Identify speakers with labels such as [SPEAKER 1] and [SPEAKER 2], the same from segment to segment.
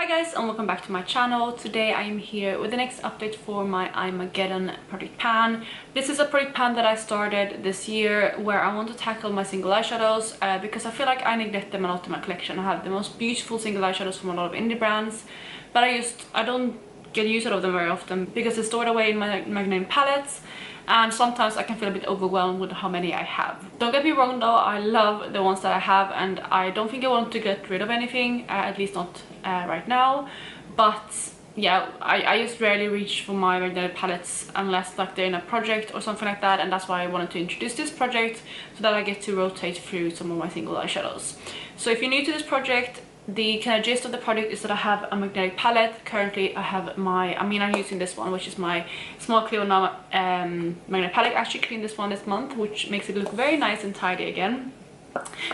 [SPEAKER 1] guys, and welcome back to my channel. Today I am here with the next update for my Eyemageddon project pan. This is a project pan that I started this year where I want to tackle my single eyeshadows because I feel like I neglect them a lot in my collection. I have the most beautiful single eyeshadows from a lot of indie brands, but I don't get use out of them very often because they're stored away in my magnet palettes, and sometimes I can feel a bit overwhelmed with how many I have. Don't get me wrong though, I love the ones that I have and I don't think I want to get rid of anything, at least not right now. But yeah, I just rarely reach for my magnetic palettes unless like they're in a project or something like that, and that's why I wanted to introduce this project so that I get to rotate through some of my single eyeshadows. So if you're new to this project, the kind of gist of the project is that I have a magnetic palette. Currently I have I'm using this one, which is my small Cleona magnetic palette. I actually cleaned this one this month, which makes it look very nice and tidy again.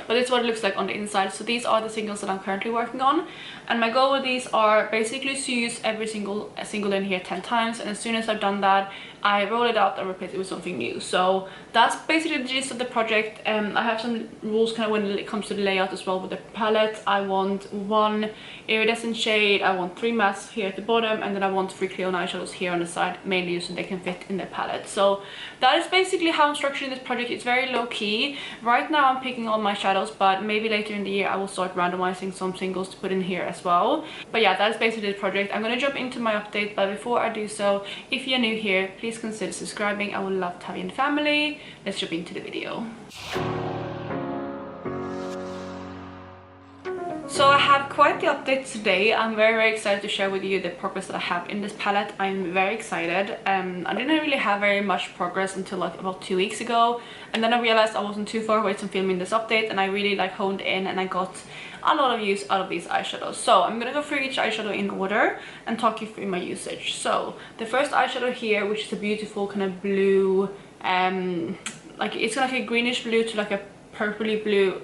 [SPEAKER 1] But it's what it looks like on the inside. So these are the singles that I'm currently working on, and my goal with these are basically to use every single in here 10 times, and as soon as I've done that I roll it out and replace it with something new. So that's basically the gist of the project. I have some rules kind of when it comes to the layout as well with the palette. I want one iridescent shade, I want 3 masks here at the bottom, and then I want 3 Cleona eyeshadows here on the side, mainly so they can fit in the palette. So that is basically how I'm structuring this project. It's very low key. Right now I'm picking all my shadows, but maybe later in the year I will start randomizing some singles to put in here as well. But yeah, that is basically the project. I'm going to jump into my update, but before I do so, if you're new here, please consider subscribing. I would love to have you in the family. Let's jump into the video. So I have quite the update today. I'm very excited to share with you the progress that I have in this palette. I'm very excited. I didn't really have very much progress until like about 2 weeks ago, and then I realized I wasn't too far away from filming this update, and I really like honed in and I got a lot of use out of these eyeshadows. So I'm gonna go through each eyeshadow in order and talk you through my usage. So the first eyeshadow here, which is a beautiful kind of blue, like it's like a greenish blue to like a purpley blue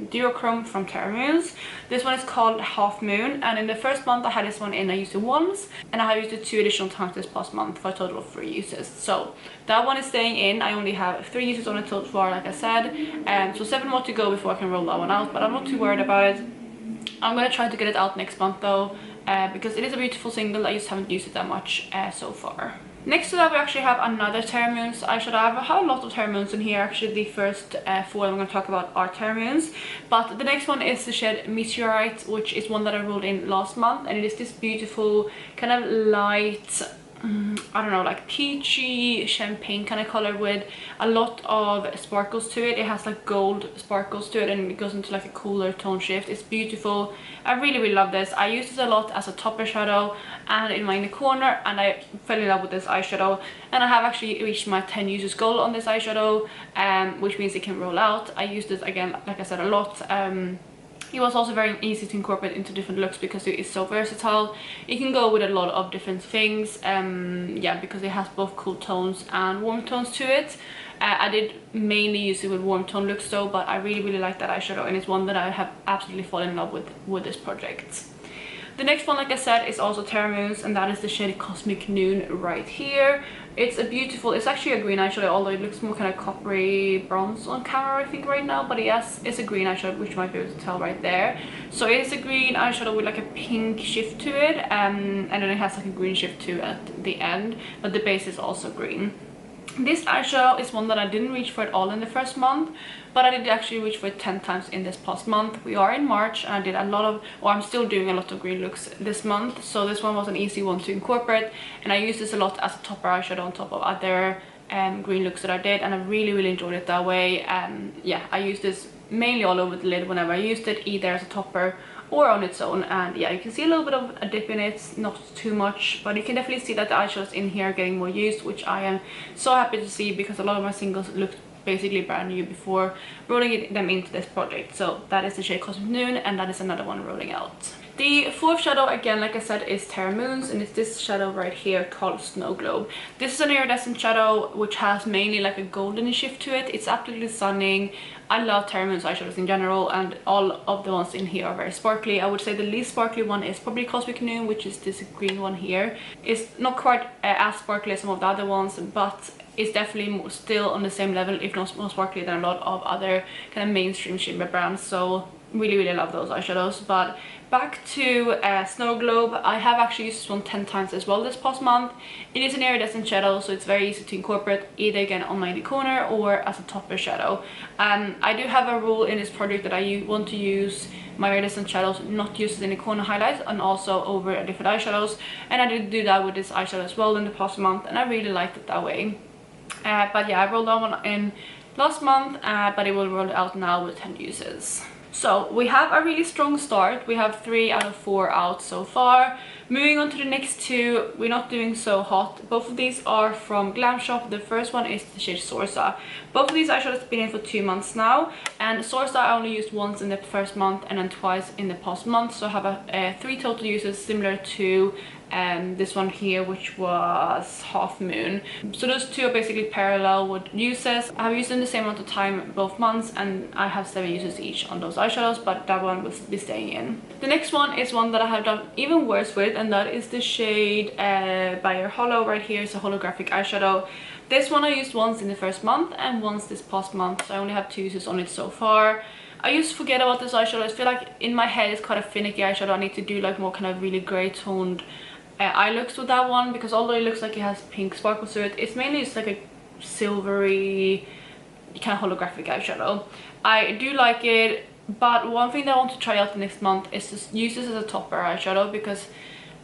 [SPEAKER 1] duochrome from Terramoons. This one is called Half Moon, and in the first month I had this one in, I used it once, and I have used it 2 additional times this past month for a total of 3 uses. So that one is staying in. I only have 3 uses on it so far, like I said, so 7 more to go before I can roll that one out, but I'm not too worried about it. I'm gonna try to get it out next month though, because it is a beautiful single. I just haven't used it that much so far. Next to that we actually have another Terramoons eyeshadow. I have a lot of Terramoons in here. Actually the first 4 I'm going to talk about are Terramoons, but the next one is the shade Meteorite, which is one that I rolled in last month, and it is this beautiful kind of light, I don't know, like peachy champagne kind of color with a lot of sparkles to it. It has like gold sparkles to it, and it goes into like a cooler tone shift. It's beautiful. I really love this. I use this a lot as a topper shadow and in my inner corner, and I fell in love with this eyeshadow, and I have actually reached my 10 uses goal on this eyeshadow, which means it can roll out. I use this again, like I said, a lot. It was also very easy to incorporate into different looks because it is so versatile. It can go with a lot of different things, yeah, because it has both cool tones and warm tones to it. I did mainly use it with warm tone looks though, but I really like that eyeshadow, and it's one that I have absolutely fallen in love with this project. The next one, like I said, is also Terramoons, and that is the shade Cosmic Noon right here. It's a beautiful, it's actually a green eyeshadow, although it looks more kind of coppery bronze on camera I think right now, but yes, it's a green eyeshadow, which you might be able to tell right there. So it is a green eyeshadow with like a pink shift to it, and then it has like a green shift too at the end, but the base is also green. This eyeshadow is one that I didn't reach for at all in the first month, but I did actually reach for it 10 times in this past month. We are in March, and I did a lot of, or I'm still doing a lot of green looks this month, so this one was an easy one to incorporate, and I use this a lot as a topper eyeshadow on top of other green looks that I did, and I really enjoyed it that way. Yeah, I use this mainly all over the lid whenever I used it, either as a topper or on its own, and yeah, you can see a little bit of a dip in it, not too much, but you can definitely see that the eyeshadows in here are getting more used, which I am so happy to see because a lot of my singles looked basically brand new before rolling them into this project. So that is the shade Cosmic Noon, and that is another one rolling out. The fourth shadow, again, like I said, is Terramoons, and it's this shadow right here called Snow Globe. This is an iridescent shadow which has mainly like a golden shift to it. It's absolutely stunning. I love Terramoons eyeshadows in general, and all of the ones in here are very sparkly. I would say the least sparkly one is probably Cosmic Noon, which is this green one here. It's not quite as sparkly as some of the other ones, but it's definitely still on the same level, if not more sparkly than a lot of other kind of mainstream shimmer brands. So really love those eyeshadows. But back to Snow Globe. I have actually used this one 10 times as well this past month. It is an iridescent shadow, so it's very easy to incorporate either again on my inner corner or as a topper shadow. I do have a rule in this project that I want to use my iridescent shadows not used in the corner highlights and also over different eyeshadows, and I did do that with this eyeshadow as well in the past month, and I really liked it that way. But yeah, I rolled that one in last month, but it will roll it out now with 10 uses. So we have a really strong start. We have 3 out of 4 out so far. Moving on to the next 2, we're not doing so hot. Both of these are from Glam Shop. The first one is the shade Sorsa. Both of these eyeshadows have been in for 2 months now, and Sorsa I only used once in the first month and then twice in the past month, so I have 3 total uses similar to this one here, which was Half Moon. So those 2 are basically parallel with uses. I have used them the same amount of time both months, and I have 7 uses each on those eyeshadows, but that one will be staying in. The next one is one that I have done even worse with, and that is the shade By Hollow right here. It's a holographic eyeshadow. This one I used once in the first month and once this past month, so I only have 2 uses on it so far. I used to forget about this eyeshadow. I feel like in my head it's quite a finicky eyeshadow. I need to do like more kind of really grey toned eye looks with that one, because although it looks like it has pink sparkles to it, it's mainly just like a silvery kind of holographic eyeshadow. I do like it, but one thing that I want to try out the next month is to use this as a topper eyeshadow, because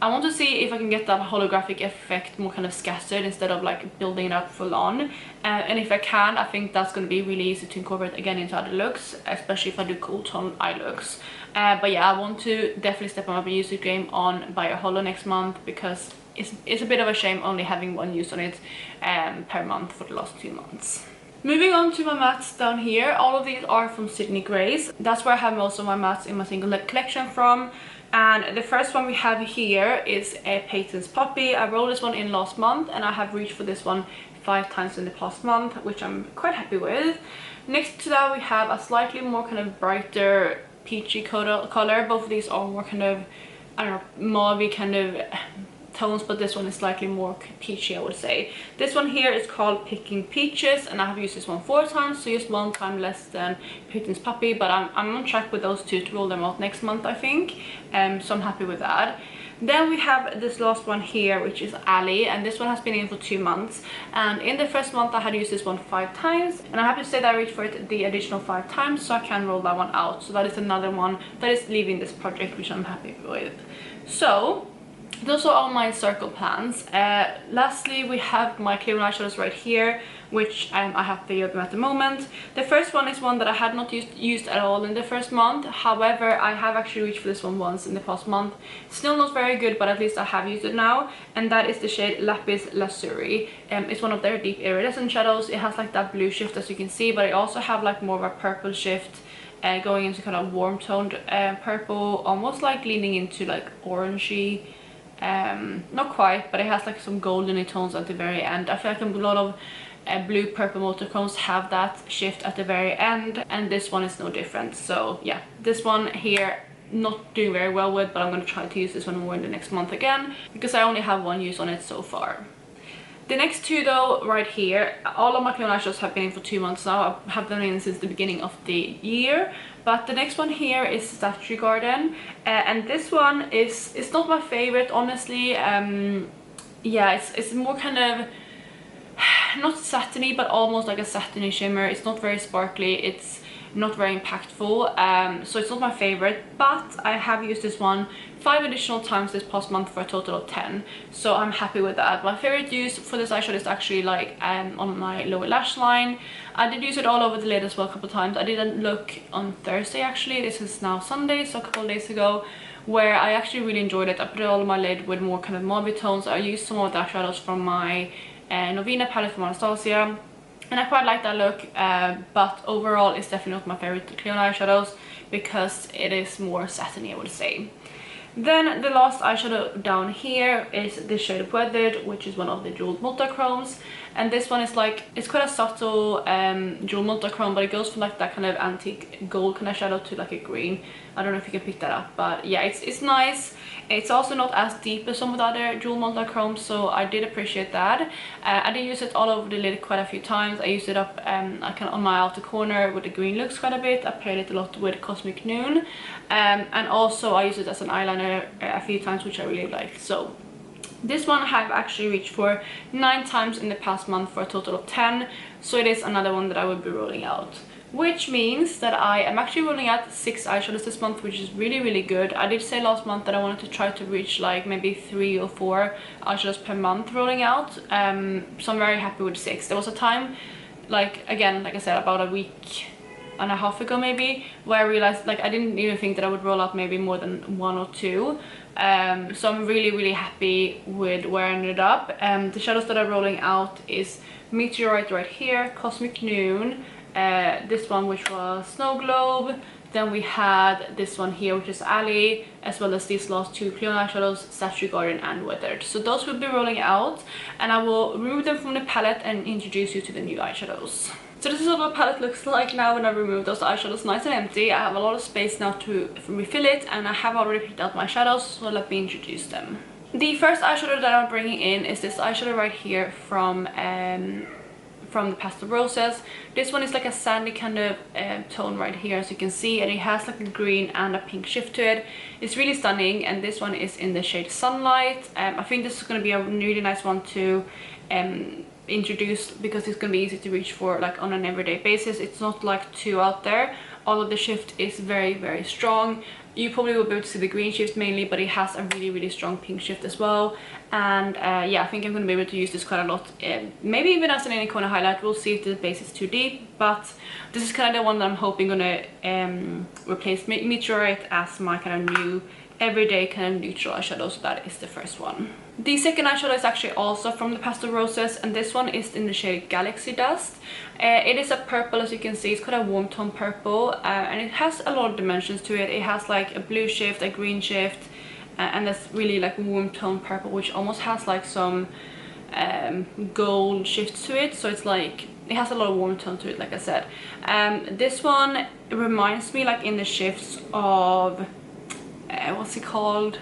[SPEAKER 1] I want to see if I can get that holographic effect more kind of scattered instead of like building it up full on. And if I can, I think that's going to be really easy to incorporate again into other looks, especially if I do cool tone eye looks. But yeah, I want to definitely step up my usage game on By Hollow next month, because it's a bit of a shame only having 1 use on it per month for the last 2 months. Moving on to my mattes down here, all of these are from Sydney Grace. That's where I have most of my mattes in my single lip collection from. And the first one we have here is a Peyton's Poppy. I rolled this one in last month, and I have reached for this one 5 times in the past month, which I'm quite happy with. Next to that we have a slightly more kind of brighter peachy color. Both of these are more kind of, I don't know, mauve kind of tones, but this one is slightly more peachy, I would say. This one here is called Picking Peaches, and I have used this one 4 times, so just 1 time less than Peyton's Puppy, but I'm on track with those 2 to roll them out next month, I think. So I'm happy with that. Then we have this last one here, which is Alley, and this one has been in for 2 months, and in the first month I had used this one 5 times, and I have to say that I reached for it the additional 5 times, so I can roll that one out. So that is another one that is leaving this project, which I'm happy with. So those are all my circle plans. Lastly, we have my Cleona eyeshadows right here, which I have 3 of them at the moment. The first one is one that I had not used at all in the first month. However, I have actually reached for this one once in the past month. Still not very good, but at least I have used it now, and that is the shade Lapis Lazuli. It's one of their deep iridescent shadows. It has like that blue shift, as you can see, but I also have like more of a purple shift, going into kind of warm toned purple, almost like leaning into like orangey. Not quite, but it has like some golden tones at the very end. I feel like a lot of blue purple motorcones have that shift at the very end, and this one is no different. So yeah, this one here not doing very well with, but I'm going to try to use this one more in the next month again, because I only have 1 use on it so far. The next 2 though, right here, all of my Cleona eyeshadows have been in for 2 months now. I have them in since the beginning of the year. But the next one here is Statue Garden, and this one it's not my favorite, honestly. Yeah, it's more kind of not satiny, but almost like a satiny shimmer. It's not very sparkly, it's not very impactful, so it's not my favorite, but I have used this one 5 additional times this past month for a total of 10, so I'm happy with that. My favorite use for this eyeshadow is actually like on my lower lash line. I did use it all over the lid as well a couple of times. I did a look on Thursday actually, this is now Sunday, so a couple of days ago, where I actually really enjoyed it. I put it all on my lid with more kind of mauve tones. I used some of the eyeshadows from my Novena palette from Anastasia, and I quite like that look, but overall it's definitely not my favorite Cleona eyeshadows, because it is more satiny, I would say. Then the last eyeshadow down here is the shade Weathered, which is one of the jeweled multichromes, and this one is like, it's quite a subtle jewel multichrome, but it goes from like that kind of antique gold kind of shadow to like a green. I don't know if you can pick that up, but yeah, it's nice. It's also not as deep as some of the other dual multichromes, so I did appreciate that. I did use it all over the lid quite a few times. I used it up kind of on my outer corner with the green looks quite a bit. I paired it a lot with Cosmic Noon, and also I used it as an eyeliner a few times, which I really liked. So this one I have actually reached for 9 times in the past month for a total of 10, so it is another one that I will be rolling out. Which means that I am actually rolling out 6 eyeshadows this month, which is really good. I did say last month that I wanted to try to reach like maybe 3 or 4 eyeshadows per month rolling out, so I'm very happy with 6. There was a time, like again, like I said, about a week and a half ago maybe, where I realized like I didn't even think that I would roll out maybe more than 1 or 2. So I'm really happy with where I ended up. The shadows that I'm rolling out is Meteorite right here, Cosmic Noon, this one which was Snow Globe, then we had this one here which is Alley, as well as these last 2 Cleona eyeshadows, Statue Garden and Weathered. So those will be rolling out, and I will remove them from the palette and introduce you to the new eyeshadows. So this is what my palette looks like now when I remove those eyeshadows nice and empty. I have a lot of space now to refill it, and I have already picked out my shadows, so let me introduce them. The first eyeshadow that I'm bringing in is this eyeshadow right here from the Pastel Roses. This one is like a sandy kind of tone right here, as you can see, and it has like a green and a pink shift to it. It's really stunning, and this one is in the shade Sunlight. I think this is going to be a really nice one to introduce, because it's going to be easy to reach for like on an everyday basis. It's not like too out there, although the shift is very strong. You probably will be able to see the green shift mainly, but it has a really strong pink shift as well. And yeah, I think I'm going to be able to use this quite a lot, maybe even as an inner corner highlight. We'll see if the base is too deep, but this is kind of the one that I'm hoping going to replace Meteorite as my kind of new everyday kind of neutral eyeshadow. So that is the first one. The second eyeshadow is actually also from the Pastel Roses, and this one is in the shade Galaxy Dust. It is a purple, as you can see. It's quite a warm tone purple, and it has a lot of dimensions to it. It has like a blue shift, a green shift, and that's really like warm tone purple, which almost has like some gold shifts to it. So it's like it has a lot of warm tone to it, like I said. This one reminds me, like in the shifts, of what's it called,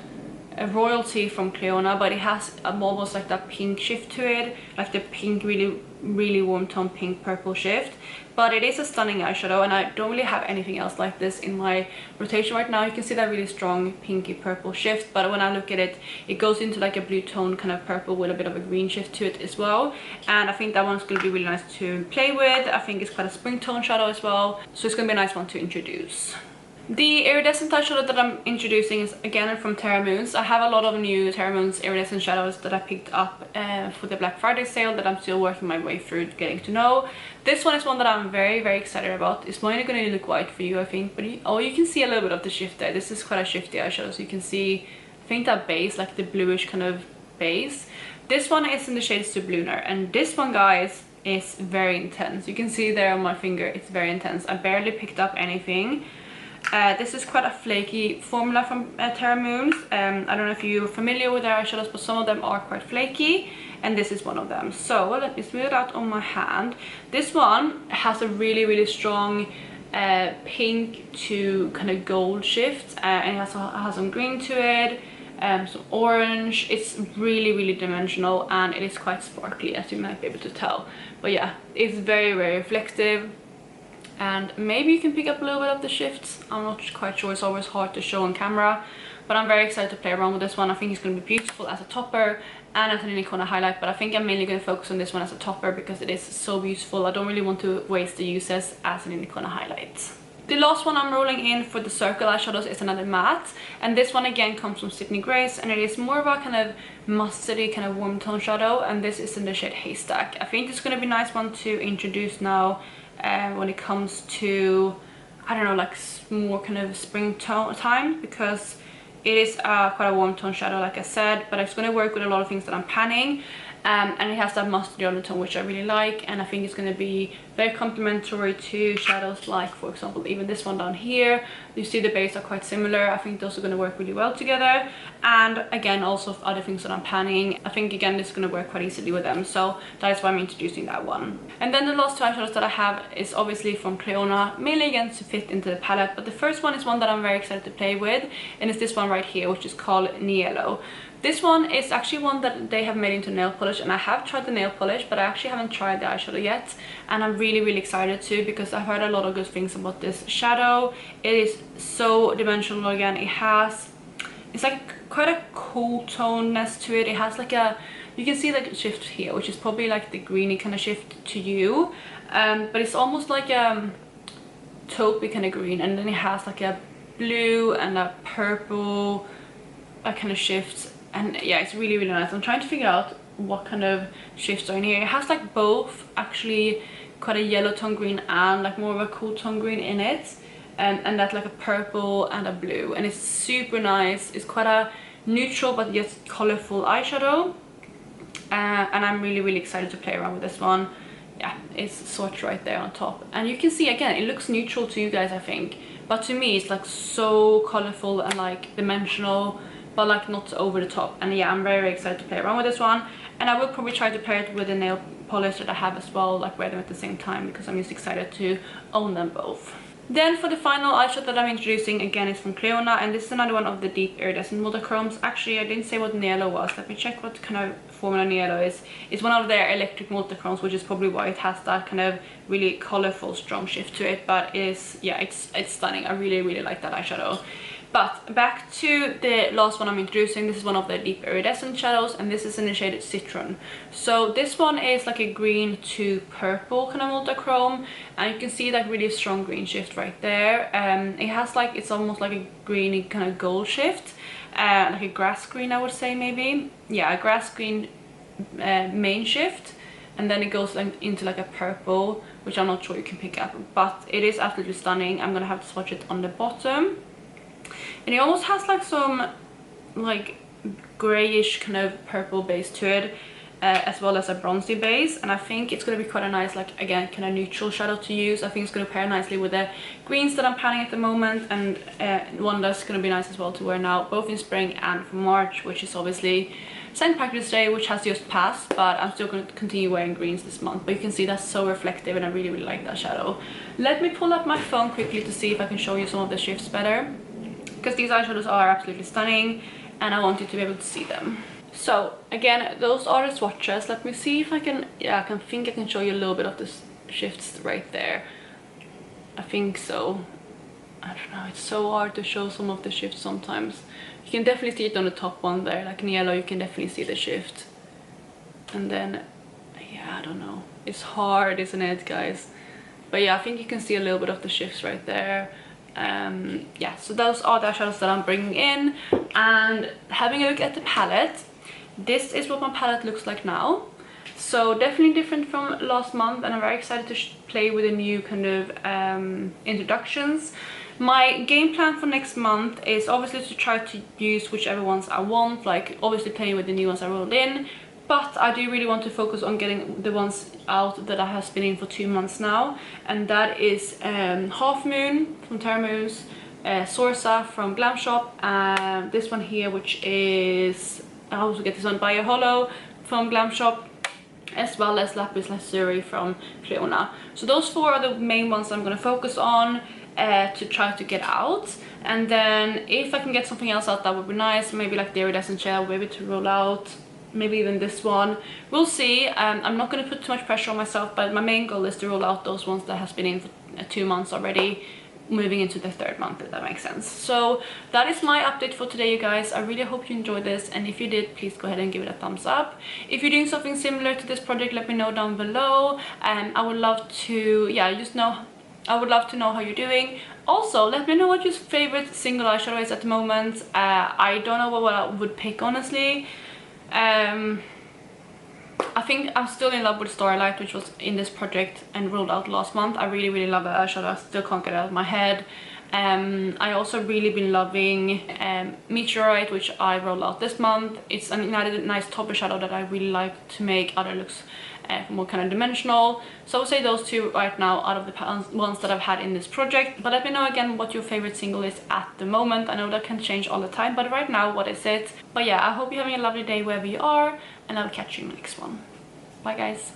[SPEAKER 1] a Royalty from Cleona, but it has almost like that pink shift to it, like the pink, really warm tone pink purple shift. But it is a stunning eyeshadow, and I don't really have anything else like this in my rotation right now. You can see that really strong pinky purple shift, but when I look at it, it goes into like a blue tone kind of purple with a bit of a green shift to it as well. And I think that one's going to be really nice to play with. I think it's quite a spring tone shadow as well, so it's going to be a nice one to introduce. The iridescent eyeshadow that I'm introducing is again from Terra Moons. I have a lot of new Terra Moons iridescent shadows that I picked up for the Black Friday sale that I'm still working my way through getting to know. This one is one that I'm very excited about. It's mainly going to look white for you, I think, but you can see a little bit of the shift there. This is quite a shifty eyeshadow, so you can see, I think, that base, like the bluish kind of base. This one is in the shade Sublunnar, and this one, guys, is very intense. You can see there on my finger, it's very intense. I barely picked up anything. This is quite a flaky formula from Terra Moons. I don't know if you're familiar with their eyeshadows, but some of them are quite flaky, and this is one of them. So let me smooth it out on my hand. This one has a really strong pink to kind of gold shift, and it has some green to it, some orange. It's really dimensional, and it is quite sparkly, as you might be able to tell. But yeah, it's very reflective. And maybe you can pick up a little bit of the shifts. I'm not quite sure. It's always hard to show on camera, but I'm very excited to play around with this one. I think it's going to be beautiful as a topper and as an inner corner highlight, but I think I'm mainly going to focus on this one as a topper because it is so beautiful. I don't really want to waste the uses as an inner corner highlight. The last one I'm rolling in for the circle eyeshadows is another matte, and this one again comes from Sydney Grace, and it is more of a kind of mustardy kind of warm tone shadow, and this is in the shade Haystack. I think it's going to be a nice one to introduce now when it comes to, I don't know, like more kind of spring time, because it is quite a warm tone shadow, like I said, but it's going to work with a lot of things that I'm panning. and it has that mustardy undertone, which I really like, and I think it's going to be very complementary to shadows like, for example, even this one down here. You see the base are quite similar. I think those are going to work really well together, and again also other things that I'm panning, I think again this is going to work quite easily with them, so that is why I'm introducing that one. And then the last two eyeshadows that I have is obviously from Cleona, mainly again to fit into the palette, but the first one is one that I'm very excited to play with, and it's this one right here, which is called Yellow. This one is actually one that they have made into nail polish, and I have tried the nail polish, but I actually haven't tried the eyeshadow yet, and I'm really excited to, because I've heard a lot of good things about this shadow. It is so dimensional again. It's like quite a cool toneness to it. It has like a, you can see like a shift here, which is probably like the greeny kind of shift to you, but it's almost like a taupey kind of green, and then it has like a blue and a purple kind of shift. And yeah, it's really nice. I'm trying to figure out what kind of shifts are in here. It has like both, actually, quite a yellow tone green and like more of a cool tone green in it, and that's like a purple and a blue, and it's super nice. It's quite a neutral but yet colorful eyeshadow, and I'm really excited to play around with this one. Yeah, it's swatched right there on top, and you can see again it looks neutral to you guys, I think, but to me it's like so colorful and like dimensional, but like not over the top. And yeah, I'm very excited to play around with this one, and I will probably try to pair it with the nail polish that I have as well, like wear them at the same time, because I'm just excited to own them both. Then for the final eyeshadow that I'm introducing, again is from Cleona, and this is another one of the deep iridescent multichromes. Actually, I didn't say what Yellow was. Let me check what kind of formula Yellow is. It's one of their electric multichromes, which is probably why it has that kind of really colorful strong shift to it, but it is, yeah, it's stunning. I really like that eyeshadow. But back to the last one I'm introducing. This is one of the deep iridescent shadows, and this is in the shade Citron. So this one is like a green to purple kind of multichrome, and you can see that really strong green shift right there. It has like, it's almost like a greeny kind of gold shift, like a grass green, I would say, maybe. Yeah, a grass green main shift, and then it goes like into like a purple, which I'm not sure you can pick up, but it is absolutely stunning. I'm gonna have to swatch it on the bottom. And it almost has like some like grayish kind of purple base to it, as well as a bronzy base, and I think it's going to be quite a nice, like again, kind of neutral shadow to use. I think it's going to pair nicely with the greens that I'm panning at the moment, and one that's going to be nice as well to wear now, both in spring and for March, which is obviously St. Patrick's Day, which has just passed, but I'm still going to continue wearing greens this month. But you can see that's so reflective, and I really like that shadow. Let me pull up my phone quickly to see if I can show you some of the shifts better, because these eyeshadows are absolutely stunning and I want you to be able to see them. So again, those are the swatches. Let me see if I can, yeah, I think I can show you a little bit of the shifts right there. I think so. I don't know, it's so hard to show some of the shifts sometimes. You can definitely see it on the top one there, like in Yellow you can definitely see the shift. And then, yeah, I don't know. It's hard, isn't it, guys? But yeah, I think you can see a little bit of the shifts right there. Yeah, so those are the eyeshadows that I'm bringing in. And having a look at the palette, this is what my palette looks like now. So definitely different from last month, and I'm very excited to play with the new kind of introductions. My game plan for next month is obviously to try to use whichever ones I want, like obviously playing with the new ones I rolled in, but I do really want to focus on getting the ones out that I have been in for 2 months now, and that is Half Moon from Terra Moons, Sorsa from Glam Shop, and this one here, which is, I also get this one by a Hollow from Glam Shop, as well as Lapis Lazuli from Cleona. So those 4 are the main ones I'm going to focus on to try to get out. And then if I can get something else out, that would be nice. Maybe like the iridescent shell, maybe to roll out. Maybe even this one. We'll see. I'm not going to put too much pressure on myself, but my main goal is to roll out those ones that has been in for 2 months already, moving into the 3rd month, if that makes sense. So that is my update for today, you guys. I really hope you enjoyed this, and if you did, please go ahead and give it a thumbs up. If you're doing something similar to this project, let me know down below. I would love to, yeah, I would love to know how you're doing. Also, let me know what your favorite single eyeshadow is at the moment. I don't know what I would pick, honestly. I think I'm still in love with Starlight, which was in this project and rolled out last month. I really love that eyeshadow. I still can't get it out of my head. I also really been loving Meteorite, which I rolled out this month. It's another nice topper shadow that I really like to make other looks more kind of dimensional. So I would say those two right now out of the ones that I've had in this project. But let me know again what your favorite single is at the moment. I know that can change all the time, but right now, what is it? But yeah, I hope you're having a lovely day wherever you are, and I'll catch you in the next one. Bye guys.